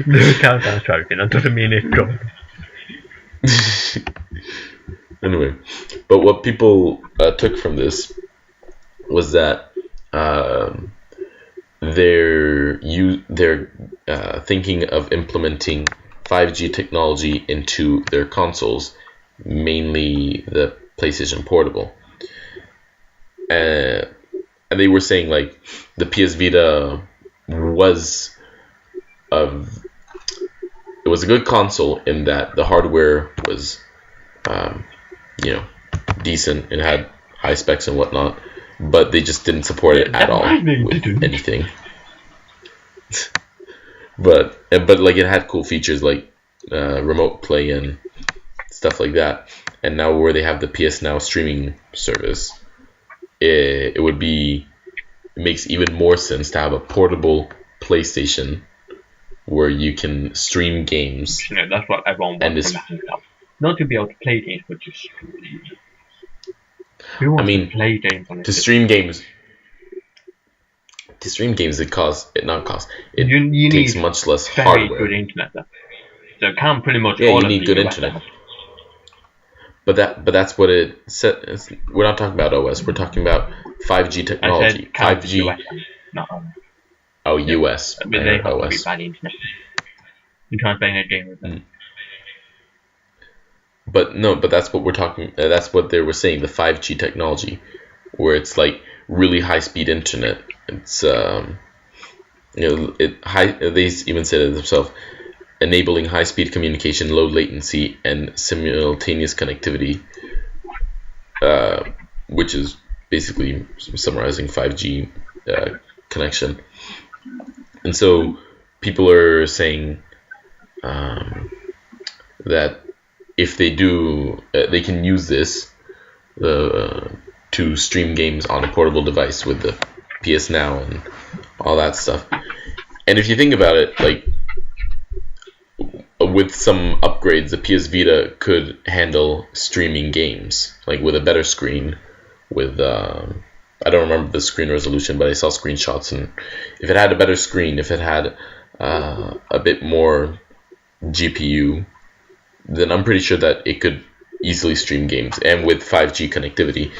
There were countdowns for everything. That doesn't mean it's good. Anyway, but what people took from this was that they're thinking of implementing 5G technology into their consoles, mainly the PlayStation Portable. And they were saying like the PS Vita was it was a good console in that the hardware was decent and had high specs and whatnot, but they just didn't support it at all with anything. but like it had cool features like remote play and stuff like that. And now where they have the PS Now streaming service, it makes even more sense to have a portable PlayStation where you can stream games. You know, that's what everyone wants from the handheld. Not to be able to play games, but just who wants to play games on to stream games. To stream games, it takes much less hardware. Very good internet, though. So it can pretty much you need good internet. But that's what it said. We're not talking about OS. We're talking about 5G technology. 5G. US, not US. I mean, they have OS. Really bad internet. You try and play a game with them. But that's what we're talking. That's what they were saying. The 5G technology, where it's like really high speed internet. It's They even said it themselves, enabling high speed communication, low latency, and simultaneous connectivity, which is basically summarizing 5G connection. And so people are saying that if they do, they can use this to stream games on a portable device with the PS Now and all that stuff. And if you think about it, like with some upgrades, the PS Vita could handle streaming games, like with a better screen. With I don't remember the screen resolution, but I saw screenshots, and if it had a better screen, if it had a bit more GPU, then I'm pretty sure that it could easily stream games. And with 5G connectivity,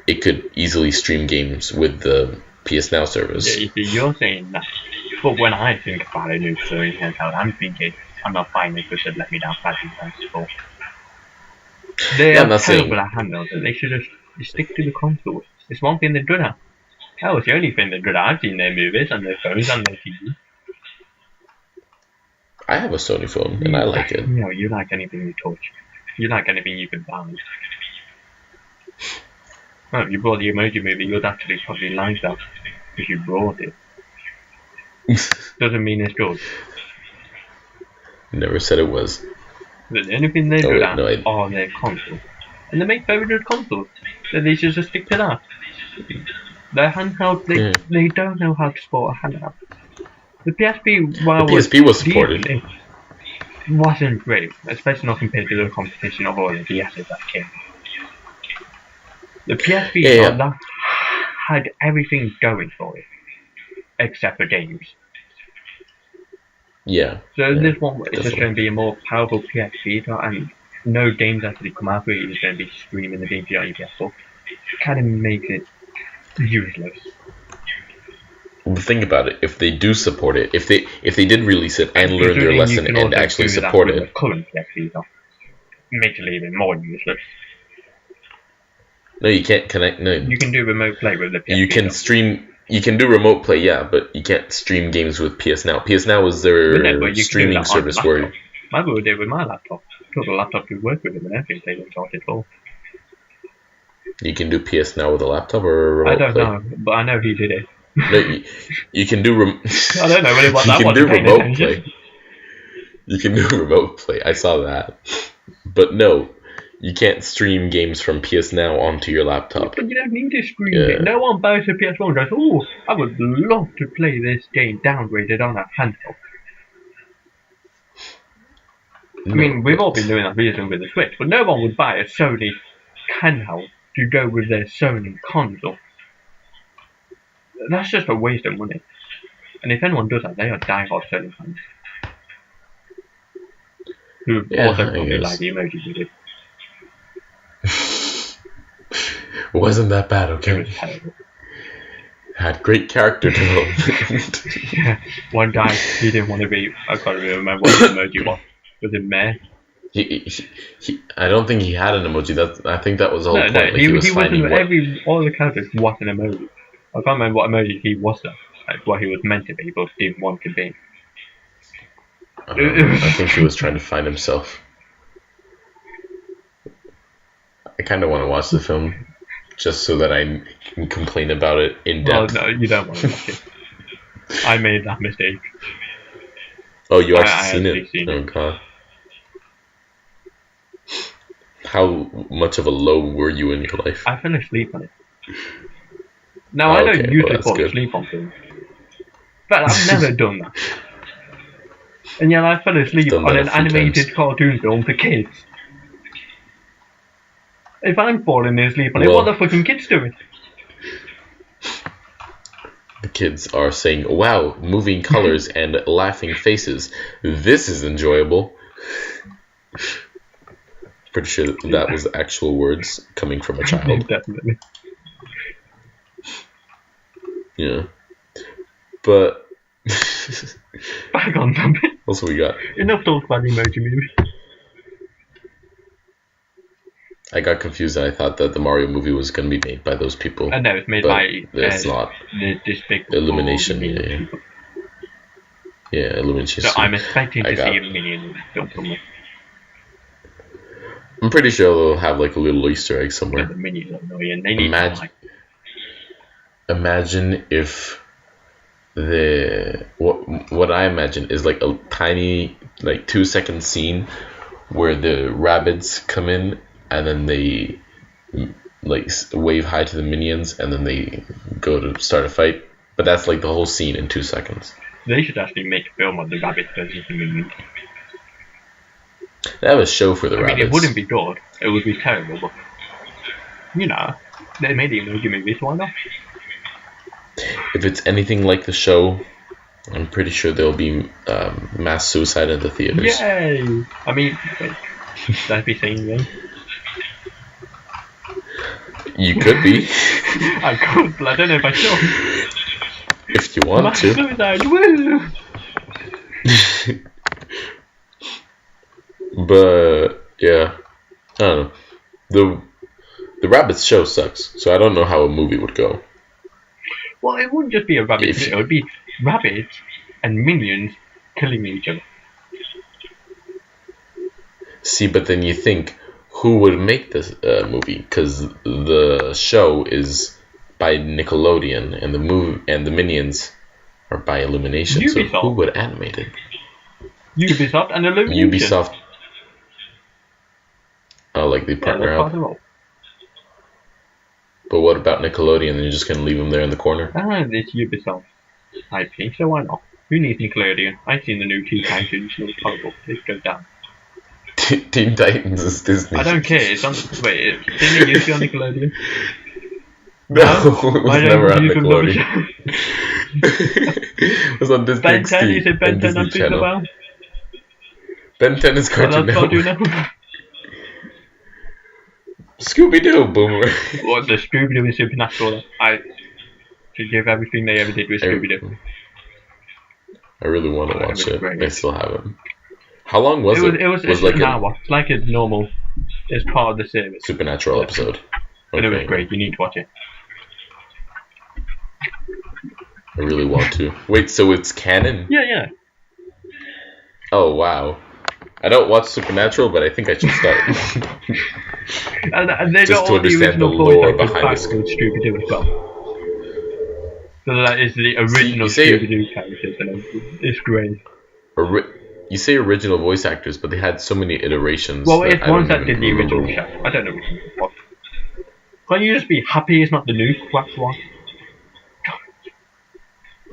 it could easily stream games with the PS Now service. Yeah, you're saying that. But when I think about a new Sony handheld, I'm thinking I'm not buying it because they'd let me down 5 times before. They are terrible at handhelds, and they should just stick to the consoles. It's one thing they're good at. Hell, it's the only thing they're good at. I've seen their movies and their phones and their TV. I have a Sony phone, and I like it. No, you like anything you touch. You like anything you can buy. Well, if you bought the Emoji Movie, you'd actually probably like that because you brought it. Doesn't mean it's good. Never said it was. The only thing they're good at are their consoles. And they make very good consoles. So they should just stick to that. Their handheld, they don't know how to support a handheld. The PSP, while the PSP was supported, it wasn't great, especially not compared to the competition of all the DSs that came. The PSP that had everything going for it, except for games. Yeah. So this one is just going to be a more powerful PSP, and no games actually come out with it. It's going to be streaming the games on your PS4. It kind of makes it useless. Think about it. If they do support it, if they did release it and learn their lesson and actually support it, the current PSP makes it even more useless. No, you can't connect. No, you can do remote play with the PSP. You can stream. You can do remote play, yeah, but you can't stream games with PS Now. PS Now is their streaming service where. My brother did with my laptop. Took a laptop to work with him and everything. They didn't charge it all. You can do PS Now with a laptop or a remote play? I don't know, but I know he did it. No, you can do. I don't know really what that was. You can do remote play. You can do remote play. I saw that, but no, you can't stream games from PS Now onto your laptop. But you don't need to stream it. No one buys a PS1 and goes, "Oh, I would love to play this game downgraded on a handheld." No, I mean, we've all been doing that recently with the Switch, but no one would buy a Sony handheld to go with their Sony console. That's just a waste of money. And if anyone does that, they are diehard Sony fans. Who also probably like the emoji video. Wasn't that bad, okay? It was terrible. Had great character development. Yeah, one guy, he didn't want to be, I can't really remember what the emoji was. Was it Meh? I don't think he had an emoji. I think that was the whole point. No, like, he was finding all the characters was an emoji. I can't remember what emoji he was though. Like what he was meant to be, but didn't want to be. I think he was trying to find himself. I kind of want to watch the film just so that I can complain about it in depth. Well, no, you don't want to watch it. I made that mistake. Oh, you actually seen it? Oh, God. How much of a low were you in your life? I fell asleep on it. Now, I don't usually fall asleep on films. But I've never done that. And yet I fell asleep on an animated cartoon film for kids. If I'm falling asleep on it, what are the fucking kids doing? The kids are saying, wow, moving colors and laughing faces. This is enjoyable. Pretty sure that was actual words coming from a child. Definitely. Yeah. But... Back on topic. What's we got? Enough talk about the Emoji Movie. I got confused and I thought that the Mario movie was going to be made by those people. No, it's made by... It's not. The Despicable Illumination, yeah, Illumination. So I'm expecting to see a Minion film somewhere. I'm pretty sure they'll have like a little Easter egg somewhere. Yeah, the Minions are annoying. They need Imagine if what I imagine is like a tiny, like 2-second scene where the rabbits come in and then they like wave hi to the minions and then they go to start a fight. But that's like the whole scene in 2 seconds. They should actually make a film on the rabbits versus the minions. They have a show for the rabbits. I mean, it wouldn't be good. It would be terrible, but you know, they made the Emoji Movie, so why not? If it's anything like the show, I'm pretty sure there'll be mass suicide in the theaters. Yay! I mean, should I be saying then? You could be. I could, but I don't know if I should. If you want mass to. Suicide, woo! But yeah, I don't know. The rabbits show sucks, so I don't know how a movie would go. Well, it wouldn't just be a rabbit. It would be rabbits and minions killing each other. See, but then you think, who would make this movie? Because the show is by Nickelodeon, and the minions are by Illumination. Ubisoft. So who would animate it? Ubisoft and Illumination. Ubisoft. Oh, like they partner up. But what about Nickelodeon? You're just gonna leave them there in the corner? Ah, it's Ubisoft IP, so why not? Who needs Nickelodeon? I've seen the new Teen Titans. It was horrible. It goes down. Teen Titans is Disney. I don't care. It's on. Wait, didn't it used to be on Nickelodeon? No, it was never on Nickelodeon. It was on Disney Ben 10, XD is it Ben 10 I'm thinking about? Ben 10 is Cartoon Network. Scooby-Doo, boomer. What, the Scooby-Doo and Supernatural? I should give everything they ever did with Scooby-Doo. I really want to watch it. I still haven't. How long was it? It was like an hour. It's like a normal. It's part of the series. Supernatural episode. But it was great. You need to watch it. I really want to. Wait, so it's canon? Yeah. Oh, wow. I don't watch Supernatural, but I think I should start. and they just got to all understand the the lore behind it. Scooby-Doo as well. So that is the original Scooby-Doo characters, and it's great. You say original voice actors, but they had so many iterations. Well, it's ones that did the original show. I don't know which one. Can't you just be happy it's not the new crap one?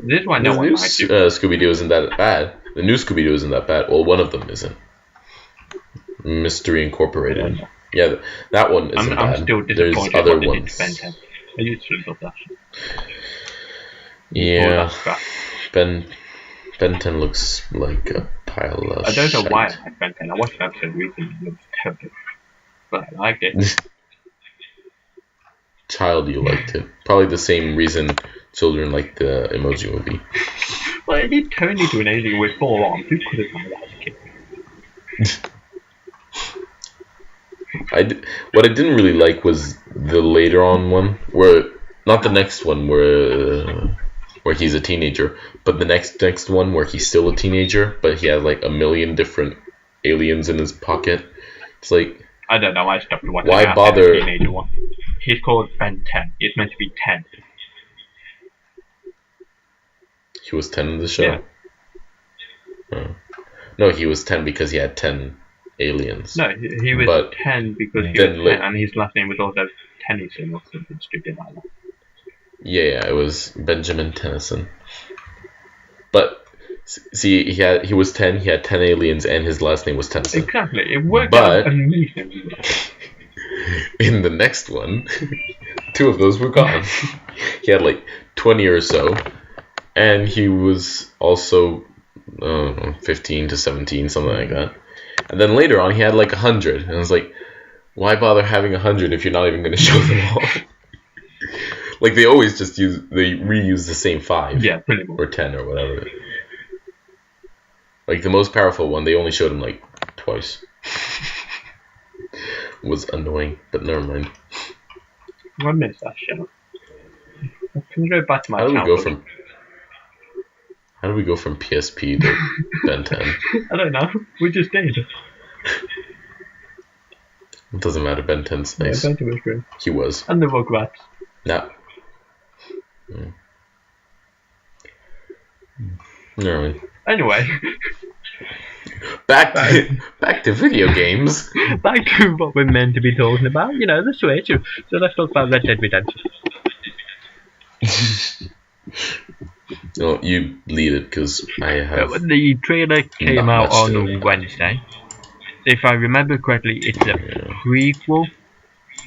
This one, no one likes it. Scooby-Doo isn't that bad. The new Scooby-Doo isn't that bad. Well, one of them isn't. Mystery Incorporated. Yeah, that one isn't I'm bad. still There's disappointed other what they did ones. to Ben 10. I used to love that. Yeah, That Ben 10 looks like a pile of I don't know shite. why I like Ben 10. I watched an episode recently and it was terrible. But I liked it. Child, you liked it. Probably the same reason children like the Emoji Movie. Well, it did turn into an alien with 4 arms. Who could have done that as a kid? What I didn't really like was the later on one, where not the next one where he's a teenager, but the next one where he's still a teenager, but he has like a million different aliens in his pocket. It's like, I don't know. I stopped watching. Why bother? The teenager one. He's called Ben 10. He's meant to be 10. He was 10 in the show? Yeah. Oh. No, he was 10 because he had 10 aliens. No, he was 10 because he was 10, and his last name was also Tennyson or something stupid like that. Yeah, it was Benjamin Tennyson. But see, he was 10. He had 10 aliens, and his last name was Tennyson. Exactly, it worked out amazingly. In the next one, 2 of those were gone. He had like 20 or so, and he was also 15 to 17, something like that. And then later on, he had like 100, and I was like, why bother having 100 if you're not even going to show them all? Like they always just reuse the same 5, yeah, pretty much, or 10 or whatever. Like the most powerful one, they only showed him like twice. Was annoying, but never mind. I miss that show. Can we go back to my How do we go from PSP to Ben 10? I don't know. We just did. It doesn't matter. Ben 10's nice. Yeah, Ben 10 was great. He was. And the Rugrats. No. Never mind. Anyway. Back to video games. Back to what we're meant to be talking about. You know, the Switch. So let's talk about Red Dead Redemption. No, you lead it because I have. The trailer came out on Wednesday. If I remember correctly, it's a prequel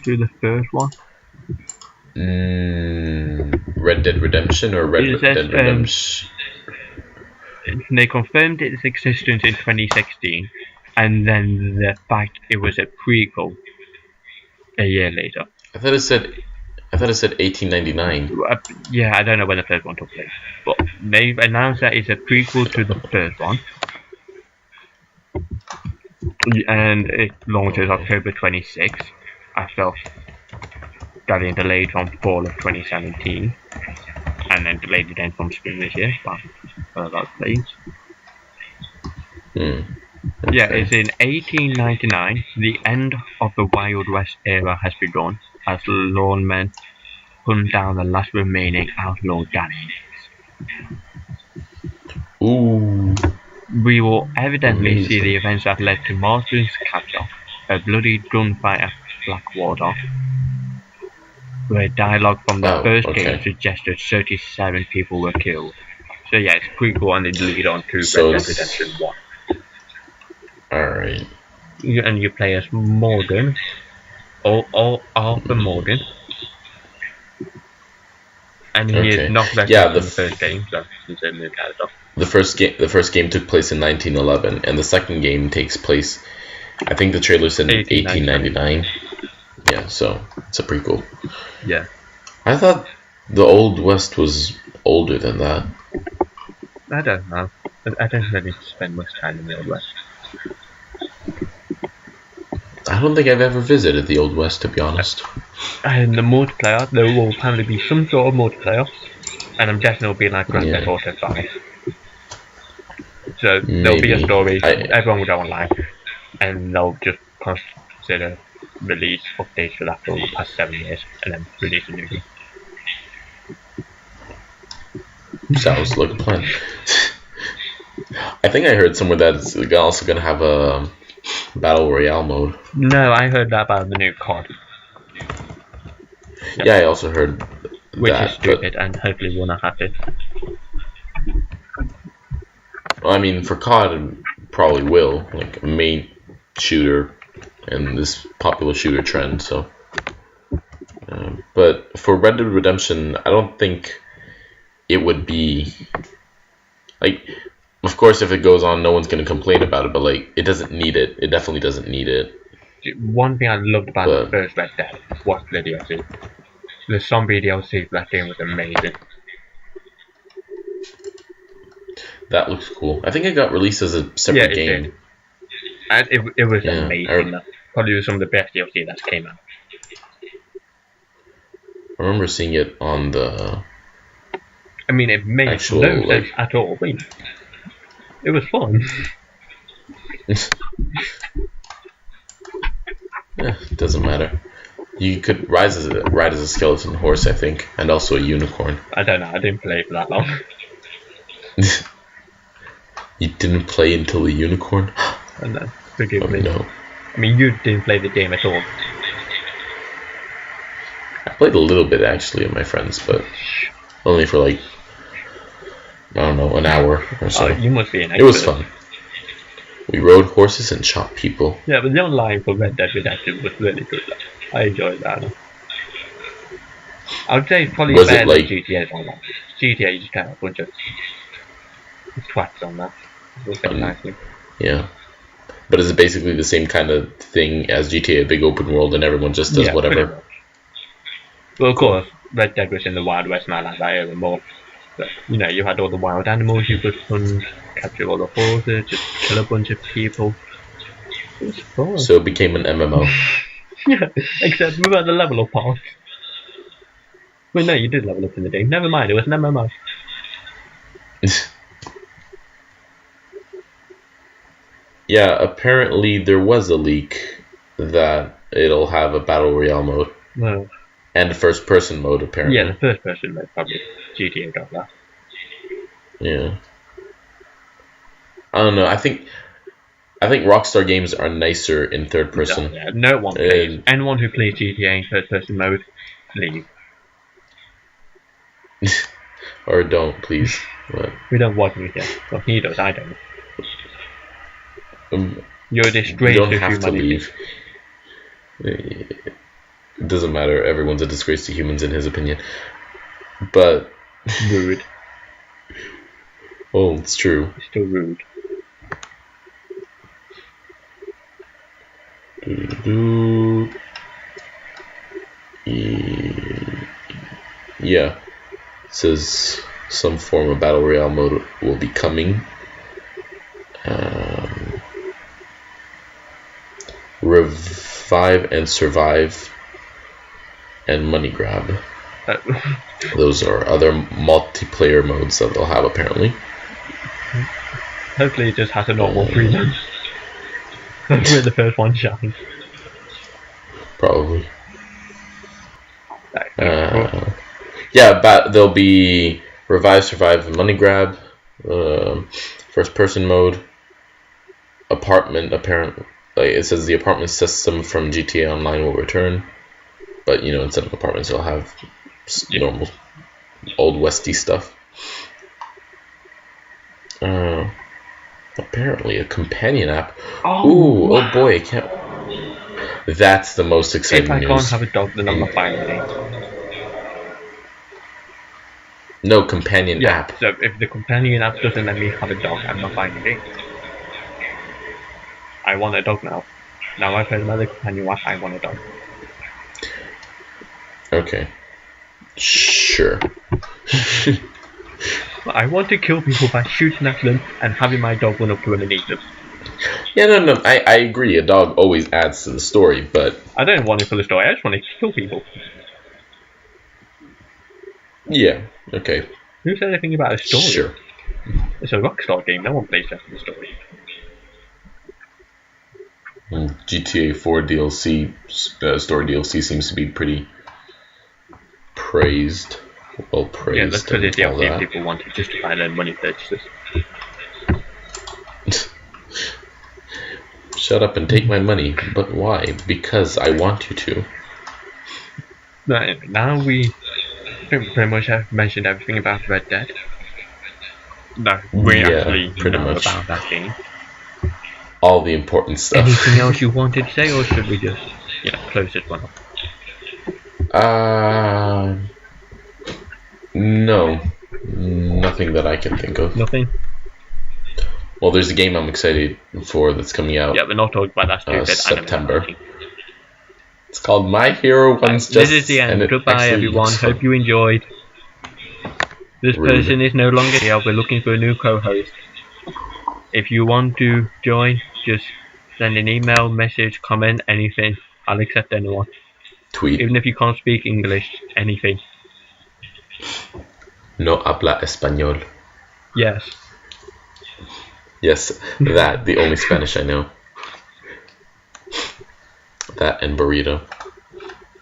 to the first one. Red Dead Redemption or Red Dead Redemption? They confirmed its existence in 2016, and then the fact it was a prequel a year later. I thought it said 1899. Yeah, I don't know when the first one took place, but they've announced that it's a prequel to the first one, and it launches October 26th after getting delayed from fall of 2017, and then delayed again from spring this year. But that's plays. Okay. Yeah, it's in 1899. The end of the Wild West era has begun as lawmen hunt down the last remaining outlaw gangs. Ooh. We will evidently see the events that led to Marston's capture, a bloody gunfight at Blackwater, where dialogue from the first game suggested 37 people were killed. So yeah, it's prequel and it lead on to Red Dead Redemption 1. Alright. And you play as Morgan, Arthur Morgan. And he is not that in the first game, so he's a new character. The first game took place in 1911, and the second game takes place, I think the trailer said 1899. Yeah, so it's a prequel. Yeah. I thought the Old West was older than that. I don't know. I don't really spend much time in the Old West. I don't think I've ever visited the Old West, to be honest. And the multiplayer, there will probably be some sort of multiplayer, and I'm guessing it'll be like Grand Theft Auto 5. So there'll be a story, everyone will go online, and they'll just consider release updates for that for the past 7 years, and then release a new game. Sounds like a plan. I think I heard somewhere that it's also going to have a Battle Royale mode. No, I heard that about the new COD. Yeah, I also heard Which is stupid, and hopefully will not happen. Well, I mean, for COD, it probably will. Like, a main shooter and this popular shooter trend. So, but for Red Dead Redemption, I don't think it would be like. Of course, if it goes on, no one's gonna complain about it. But like, it doesn't need it. It definitely doesn't need it. One thing I loved about the first Red Dead was the DLC. The zombie DLC for that game was amazing. That looks cool. I think it got released as a separate game. Did. And it was amazing. Probably was some of the best DLC that came out. I remember seeing it on the. I mean, it made no sense at all. I mean, it was fun. Yeah, it doesn't matter. You could ride as a skeleton horse, I think, and also a unicorn. I don't know. I didn't play for that long. You didn't play until the unicorn? Oh, no, forgive me. No. I mean, you didn't play the game at all. I played a little bit actually with my friends, but only for like, I don't know, an hour or so. Oh, you must be an expert. It was fun. We rode horses and shot people. Yeah, but the online for Red Dead Redemption was really good. I enjoyed that. I would say it's probably better than GTA Online. GTA, you just have a bunch of twats on that. Nicely. Yeah. But is it basically the same kind of thing as GTA, a big open world, and everyone just does whatever? Well, of course, Red Dead was in the Wild West, man, like that era more. But, you know, you had all the wild animals you could hunt, capture all the horses, just kill a bunch of people. It was fun. So it became an MMO. Yeah, except without the level up part. Well, no, you did level up in the game. Never mind, it was an MMO. Yeah, apparently there was a leak that it'll have a battle royale mode. Well, and a first person mode, apparently. Yeah, the first person mode probably GTA got that. Yeah. I don't know. I think Rockstar games are nicer in third person. No one plays. Anyone who plays GTA in first person mode, leave. Or don't, please. But, we don't watch it yet. Well, he does, I don't. You're a disgrace to humanity. To leave. It doesn't matter. Everyone's a disgrace to humans in his opinion. But rude. Well, it's true. It's still rude. Yeah. It says some form of battle royale mode will be coming. Revive and survive and money grab. Those are other multiplayer modes that they'll have apparently. Hopefully it just has a normal freedom. That's where the first one shines. Probably. Yeah, but there'll be revive, survive, and money grab. First person mode. Apartment, apparently. Like it says the apartment system from GTA Online will return. But, you know, instead of apartments, you'll have normal old westy stuff. Apparently a companion app. Oh boy, I can't. That's the most exciting news. If I can't have a dog, then I'm not buying it. No companion app. So if the companion app doesn't let me have a dog, I'm not buying it. I want a dog now. Now I've heard another companion app, I want a dog. Okay. Sure. I want to kill people by shooting at them and having my dog run up to them and eat them. Yeah, no, I agree. A dog always adds to the story, but... I don't want it for the story, I just want to kill people. Yeah, okay. Who said anything about a story? Sure. It's a Rockstar game, no one plays that for the story. GTA 4 DLC, story DLC seems to be pretty praised. Well praised. Yeah, that's because the DLC people want to justify their money purchases. Shut up and take my money. But why? Because I want you to. Now we pretty much have mentioned everything about Red Dead. No, we actually know about that game. all the important stuff. Anything else you wanted to say, or should we just close this one up? No, nothing that I can think of. Nothing. Well, there's a game I'm excited for that's coming out. Yeah, we're not talking about that stupid September. anime. It's called My Hero Once Just. This is the end. Goodbye, everyone. Hope you enjoyed. This person is no longer here. We're looking for a new co-host. If you want to join, just send an email, message, comment, anything. I'll accept anyone. Tweet. Even if you can't speak English, anything. No habla español. Yes. Yes, that, the only Spanish I know. That and burrito.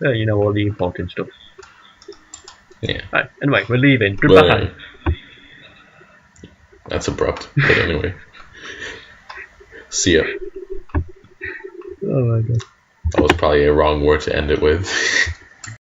You know all the important stuff. Yeah. Right, anyway, we're leaving. Goodbye. Well, that's abrupt, but anyway. See ya. Oh my god. That was probably a wrong word to end it with.